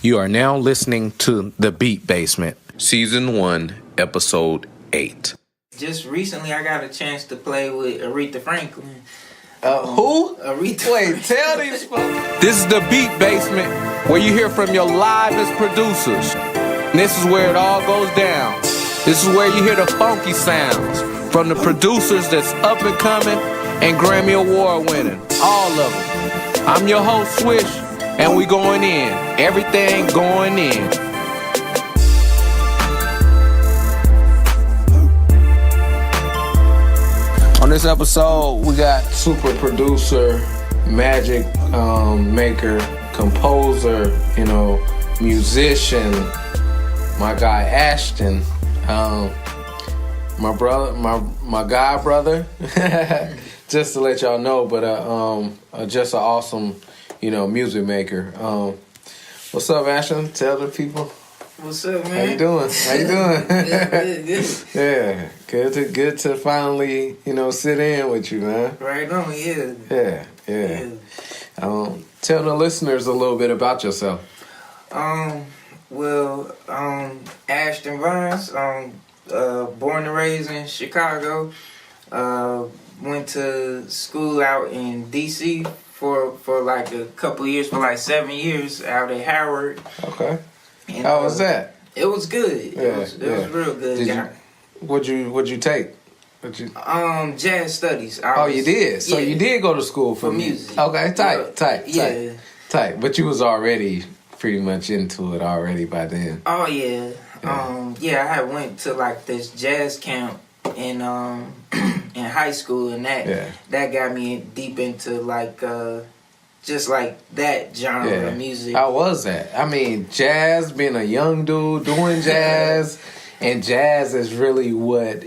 You are now listening to The Beat Basement, Season 1, Episode 8. Just recently, I got a chance to play with Aretha Franklin. Who? Aretha Wait, tell these folks. This is The Beat Basement, where you hear from your livest producers. And this is where it all goes down. This is where you hear the funky sounds from the producers that's up and coming and Grammy Award winning. All of them. I'm your host, Swish, and we going in. Everything going in. On this episode, we got super producer, magic maker, composer, musician, my guy Ashton, my brother, my guy brother, just to let y'all know, but just an awesome, music maker. What's up, Ashton? Tell the people. What's up, man? How you doing? Good. Yeah, good to finally, sit in with you, man. Right on, yeah. Yeah. Tell the listeners a little bit about yourself. Ashton Vines, born and raised in Chicago. Went to school out in D.C. for like a couple years, for like 7 years out at Howard. Okay. And, how was that? It was good. It was real good. What'd you take? Jazz studies. You did? So you did go to school for music. Okay, tight. But you was already pretty much into it already by then. Oh yeah. I had went to like this jazz camp in high school, and that got me deep into like just like that genre of music. How was that? I mean, jazz, being a young dude doing jazz, and jazz is really what,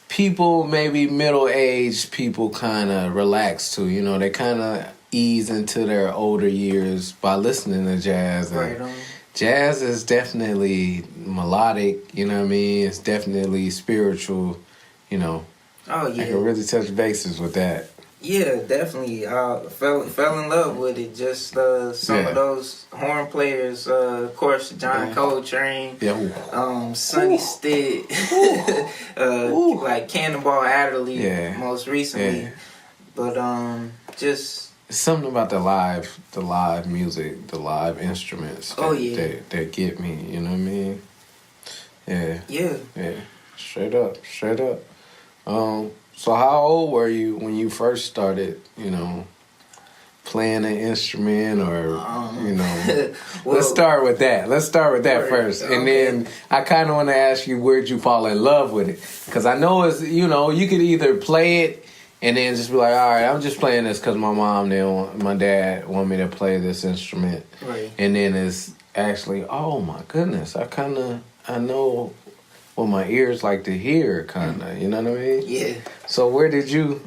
people, maybe middle-aged people kind of relax to. They kind of ease into their older years by listening to jazz. Right on. Jazz is definitely melodic, It's definitely spiritual, Oh, yeah. I can really touch bases with that. Yeah, definitely. Fell in love with it. Just some of those horn players. Of course, John Coltrane, Sonny Stitt, like Cannonball Adderley, most recently. Yeah. But just something about the live music, the live instruments. That get me. You know what I mean? Yeah. Straight up. So how old were you when you first started, playing an instrument or, let's start with that. First. And then I kind of want to ask you, where'd you fall in love with it? Because I know it's, you could either play it and then just be like, all right, I'm just playing this because my dad want me to play this instrument. Right. And then it's actually, oh my goodness, I know what my ears like to hear, kind of. You know what I mean? Yeah. So when did you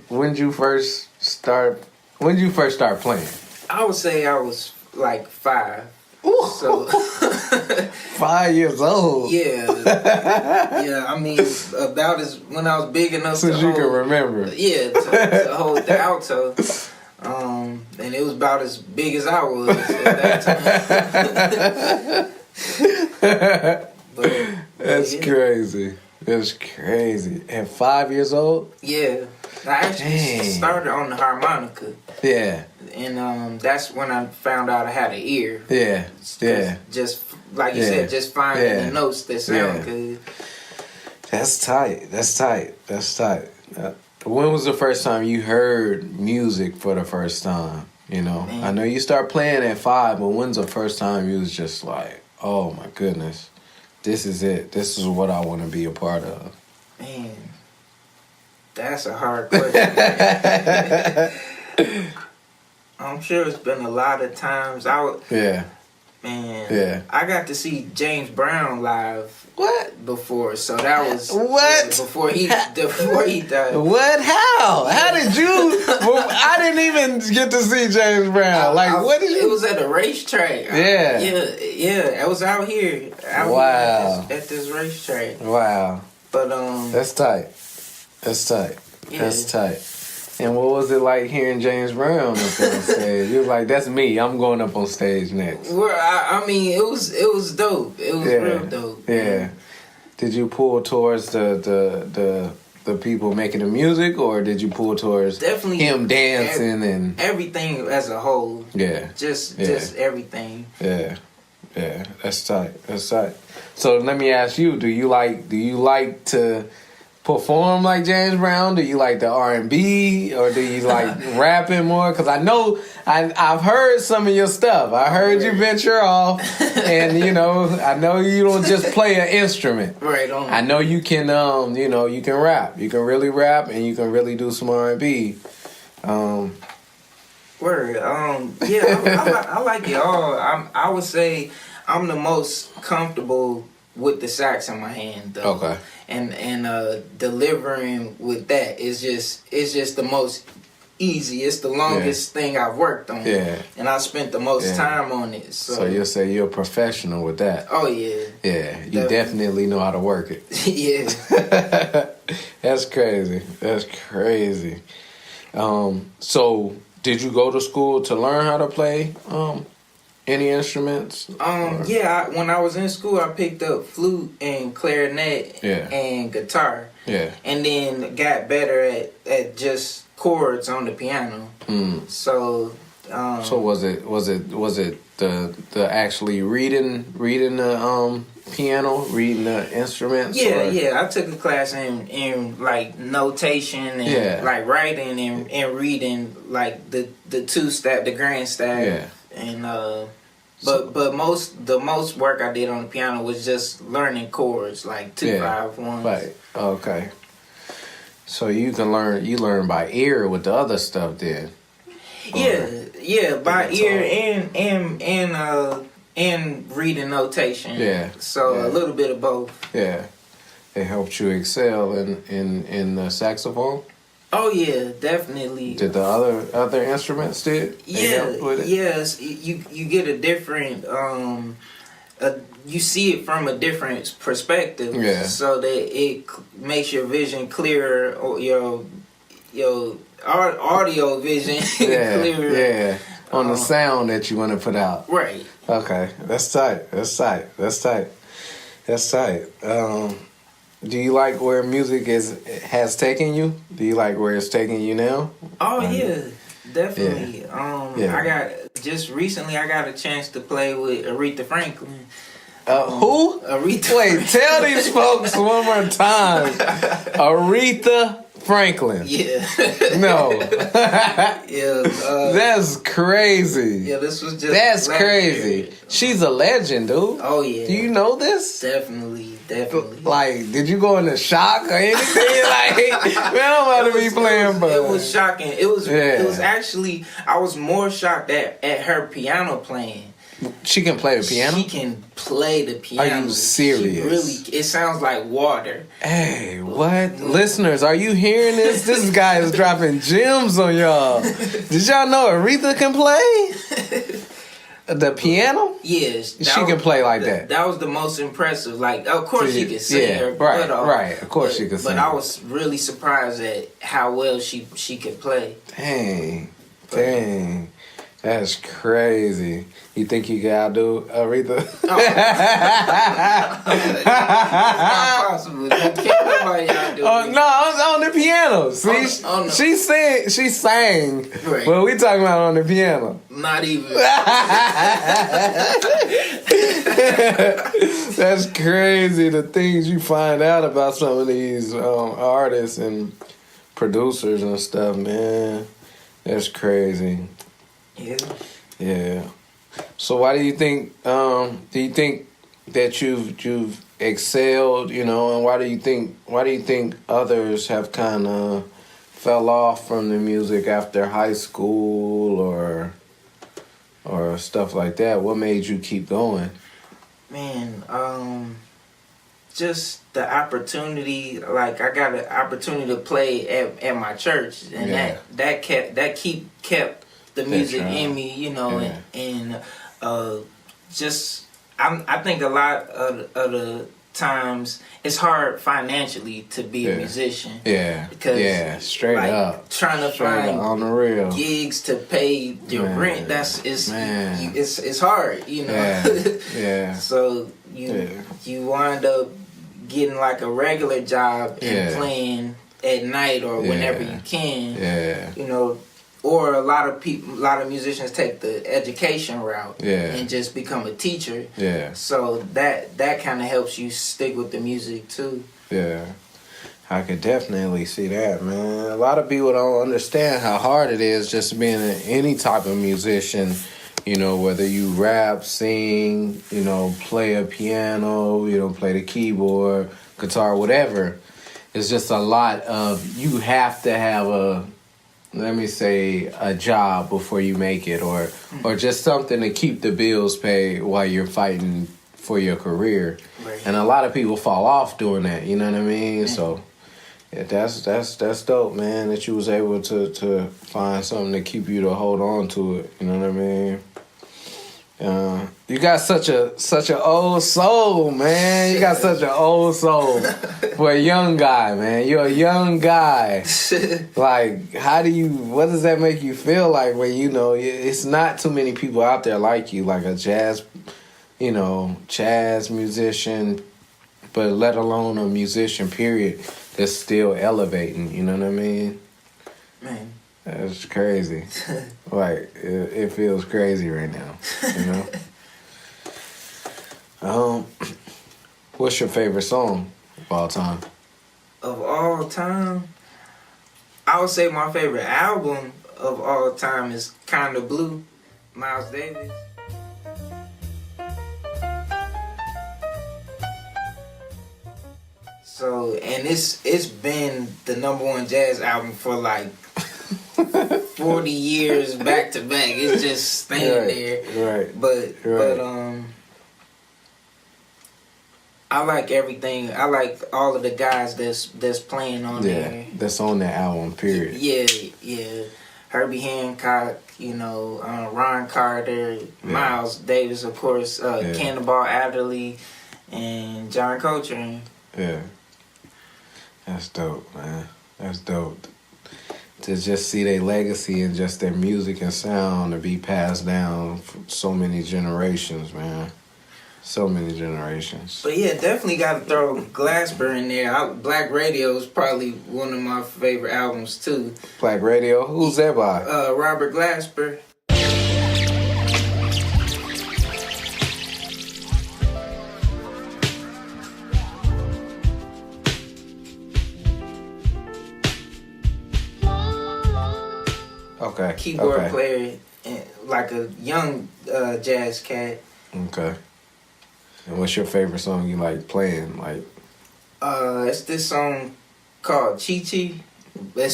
first start playing? I would say I was like 5. Ooh. So 5 years old. Yeah. I mean, about as when I was big enough since you can remember. Yeah, to hold the alto. And it was about as big as I was at that time. That's crazy. That's crazy. At 5 years old? Yeah. I actually started on the harmonica. Yeah. And that's when I found out I had an ear. Yeah. Just like you said, just finding the notes that sound good. That's tight. When was the first time you heard music for the first time? I know you start playing at 5, but when's the first time you was just like, oh my goodness, this is it. This is what I want to be a part of. Man, that's a hard question. I'm sure it's been a lot of times. I got to see James Brown live. What? Before, so that was what? Before he died. What? How did you? I didn't even get to see James Brown. What did you? It was at a racetrack. Yeah. It was out here. Wow. At this racetrack. Wow. But That's tight. Yeah. That's tight. And what was it like hearing James Brown up there on stage? You was like, "That's me. I'm going up on stage next." Well, I mean, it was dope. It was real dope. Yeah. Did you pull towards the people making the music, or did you pull towards definitely him dancing and everything as a whole? Yeah. Just everything. Yeah. Yeah. That's tight. That's tight. So let me ask you: Do you like to perform like James Brown? Do you like the R&B, or do you like rapping more? Because I know I've heard some of your stuff. I heard you venture off, and I know you don't just play an instrument. Right on. I know you can you can rap. You can really rap, and you can really do some R&B. Word. Yeah, I like it all. I would say I'm the most comfortable with the sax in my hand, though. Okay. And delivering with that is just the most easy. It's the longest thing I've worked on. Yeah. And I spent the most time on it. So you'll say you're a professional with that. Oh yeah. Yeah. You definitely know how to work it. Yeah. That's crazy. That's crazy. So did you go to school to learn how to play any instruments? Yeah, when I was in school, I picked up flute and clarinet and guitar. Yeah. And then got better at just chords on the piano. So was it the actually reading the piano, reading the instruments? Yeah. I took a class in like notation and like writing and reading like the two-step, the grand step. Yeah. And but the most work I did on the piano was just learning chords, like 2-5-1. Right. Okay. So you learn by ear with the other stuff then. Yeah, by ear and reading notation. Yeah. So a little bit of both. Yeah. It helped you excel in the saxophone? Oh yeah, definitely. Did the other instruments did? Yes. You get a different you see it from a different perspective. Yeah. So that it makes your vision clearer, or your audio vision clearer. Yeah. On the sound that you want to put out. Right. Okay. That's tight. Do you like where music has taken you? Do you like where it's taking you now? Oh yeah, definitely. Yeah. I got recently I got a chance to play with Aretha Franklin. Who? Aretha. Wait, tell these folks one more time. Aretha Franklin. Yeah. No. Yeah. That's crazy. Yeah, this was just. That's crazy. Year. She's a legend, dude. Oh yeah. Do you know this? Definitely. Like, did you go into shock or anything? Like, man, I'm about to be playing, but it was shocking. It was actually, I was more shocked at her piano playing. She can play the piano? She can play the piano. Are you serious? It sounds like water. Hey, what? Listeners, are you hearing this? This guy is dropping gems on y'all. Did y'all know Aretha can play? The piano? Yes. She can play like that. That was the most impressive. Like, of course she can sing her butt off. Right. Of course she can sing. But I was really surprised at how well she could play. Dang. That's crazy. You think you can outdo Aretha? Oh. It's not possible. Can't nobody outdo her. No, on the piano. See, she sang. Right. Well, we talking about on the piano. Not even. That's crazy. The things you find out about some of these artists and producers and stuff, man. That's crazy. Yeah. So why do you think that you've excelled, and why do you think others have kind of fell off from the music after high school or stuff like that? What made you keep going? Man, just the opportunity. Like, I got an opportunity to play at my church, and that kept the music in me, and just I think a lot of times it's hard financially to be a musician. Yeah. Because straight like, up trying to find on the real gigs to pay your rent. It's hard, you know. Yeah. So you wind up getting like a regular job and playing at night or whenever you can. Yeah. You know. Or a lot of musicians take the education route and just become a teacher. Yeah. So that kind of helps you stick with the music too. Yeah. I could definitely see that, man. A lot of people don't understand how hard it is just being any type of musician. You know, whether you rap, sing, you know, play a piano, you know, play the keyboard, guitar, whatever. It's just a lot of, you have to have a job before you make it, or just something to keep the bills paid while you're fighting for your career. Right. And a lot of people fall off doing that, you know what I mean? So that's dope, man, that you was able to find something to keep you to hold on to it, you know what I mean? You got such a old soul, man. You got such an old soul for a young guy, man. You're a young guy. Like, what does that make you feel like when, you know, it's not too many people out there like you, like a jazz musician, but let alone a musician, period, that's still elevating, you know what I mean? Man. That's crazy. Like, it feels crazy right now, you know? What's your favorite song of all time? Of all time? I would say my favorite album of all time is Kinda Blue, Miles Davis. So, and it's been the #1 jazz album for like 40 years back to back. It's just staying there. Right. But I like everything. I like all of the guys that's playing on there. That's on that album, period. Yeah. Herbie Hancock, you know, Ron Carter, Miles Davis, of course, Cannonball Adderley, and John Coltrane. Yeah. That's dope, man. That's dope. To just see their legacy and just their music and sound to be passed down for so many generations, man. So many generations. But yeah, definitely got to throw Glasper in there. Black Radio is probably one of my favorite albums too. Black Radio? Who's that by? Robert Glasper. Okay. Keyboard player, and like a young jazz cat. Okay. And what's your favorite song you like playing? Like, it's this song called Chi Chi. Chi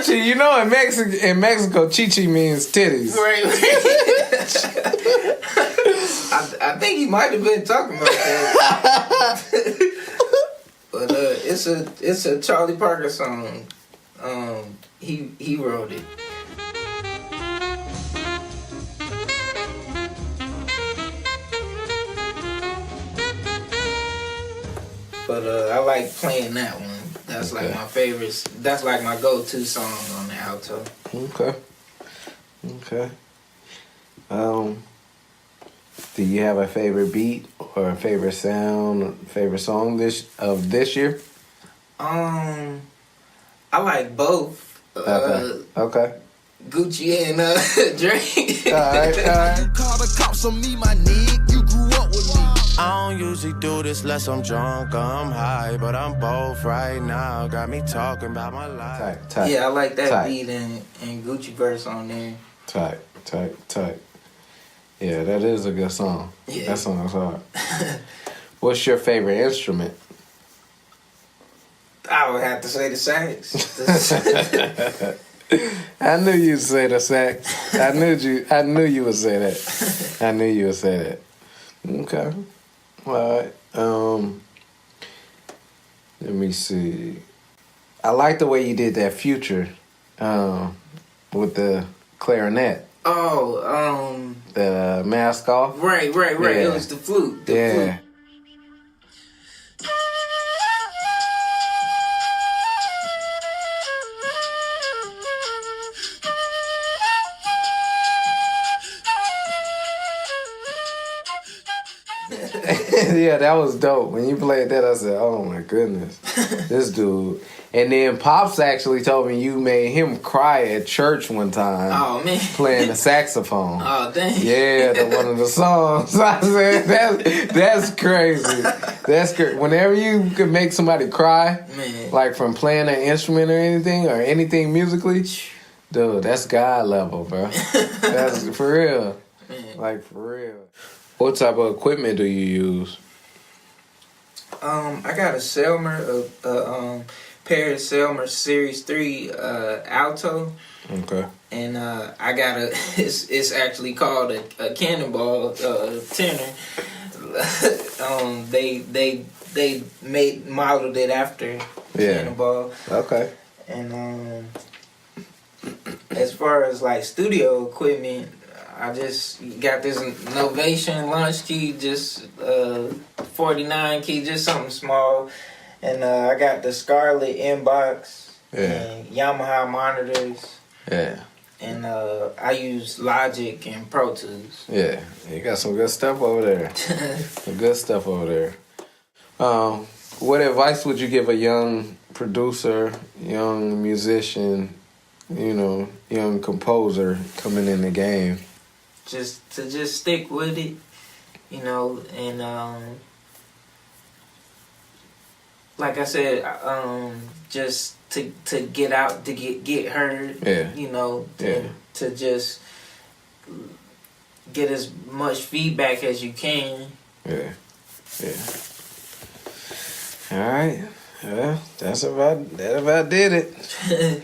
Chi, you know, in Mexico, Chi Chi means titties. Right. I think he might have been talking about that. But it's a Charlie Parker song. He wrote it. But I like playing that one. That's like my favorites. That's like my go-to song on the alto. Okay. Do you have a favorite beat or a favorite sound, favorite song this year? I like both. Okay. Gucci and Drake. All right. Call the cops on me, my nigga. You grew up with me. I don't usually do this unless I'm drunk or I'm high, but I'm both right now. Got me talking about my life. Tight. Yeah, I like that beat and Gucci verse on there. Tight. Yeah, that is a good song. Yeah. That song is hard. What's your favorite instrument? I would have to say the sax. I knew you'd say the sax. I knew you would say that. I knew you would say that. Okay. All right. Let me see. I like the way you did that Future with the clarinet. Oh, That Mask Off. Right. Yeah. It was the flute. Flute. Yeah, that was dope. When you played that, I said, oh my goodness, this dude. And then Pops actually told me you made him cry at church one time. Oh, man. Playing the saxophone. Oh, dang. Yeah, one of the songs. I said, that's crazy. That's crazy. Whenever you can make somebody cry, man, like from playing an instrument or anything musically, dude, that's God level, bro. That's for real. Man. Like, for real. What type of equipment do you use? I got a Selmer, a Perry Selmer Series 3 alto. Okay. And I got it's actually called a Cannonball tenor. They modeled it after Cannonball. Okay. And as far as like studio equipment, I just got this Novation launch key, just 49 key, just something small. And I got the Scarlett inbox and Yamaha monitors. Yeah. And I use Logic and Pro Tools. Yeah, you got some good stuff over there. Some good stuff over there. What advice would you give a young producer, young musician, young composer coming in the game? Just stick with it, and like I said, just to get out, to get heard, to just get as much feedback as you can. Yeah. All right. Yeah, that about did it.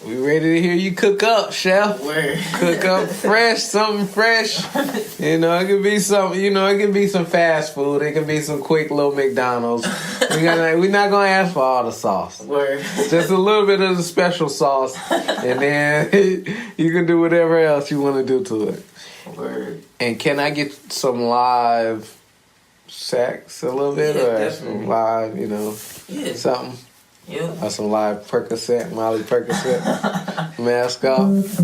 We ready to hear you cook up, chef. Word. Cook up something fresh. It could be it could be some fast food. It could be some quick little McDonald's. We're not gonna ask for all the sauce. Word. Just a little bit of the special sauce, and then you can do whatever else you want to do to it. Word. And can I get some live sax a little bit, or definitely. some live, something? Yeah. Or some live Percocet, Molly Percocet, Mask Off.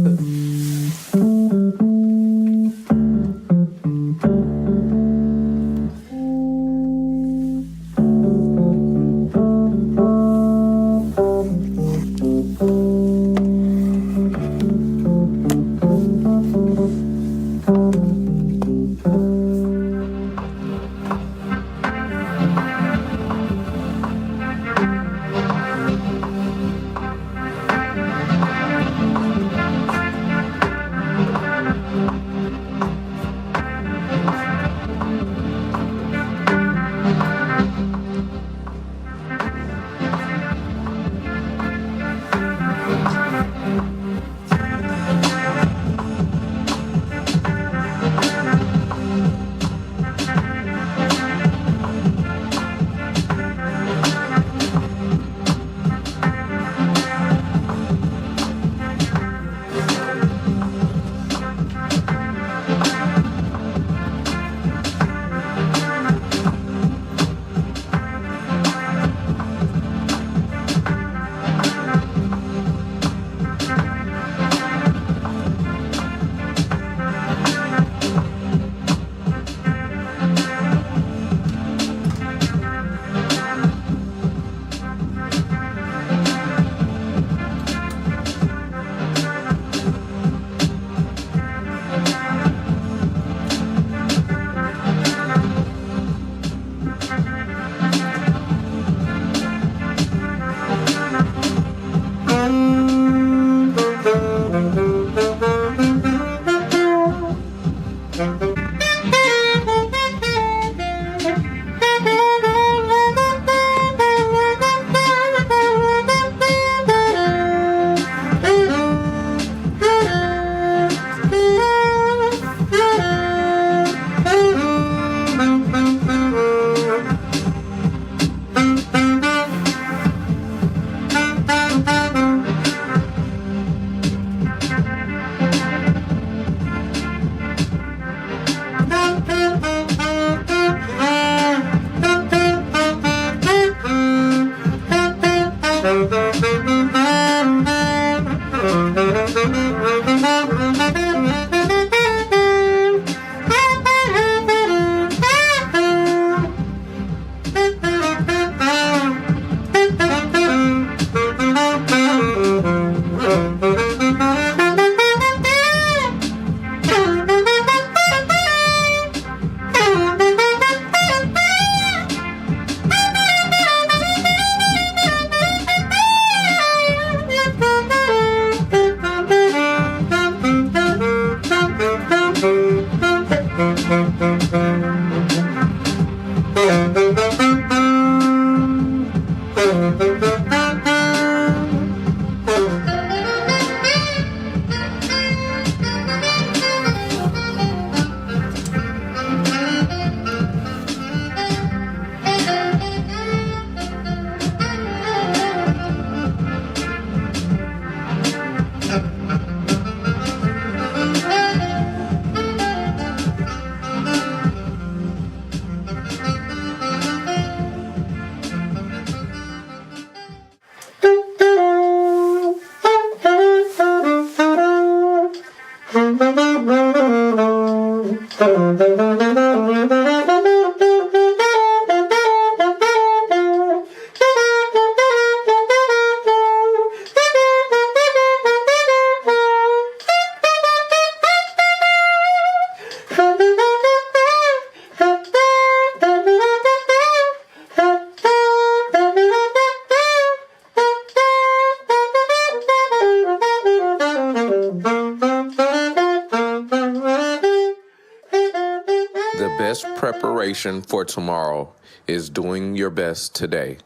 The best preparation for tomorrow is doing your best today.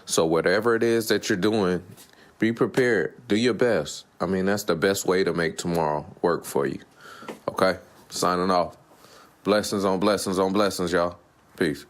So whatever it is that you're doing, be prepared. Do your best. I mean, that's the best way to make tomorrow work for you. Okay? Signing off. Blessings on blessings on blessings, y'all. Peace.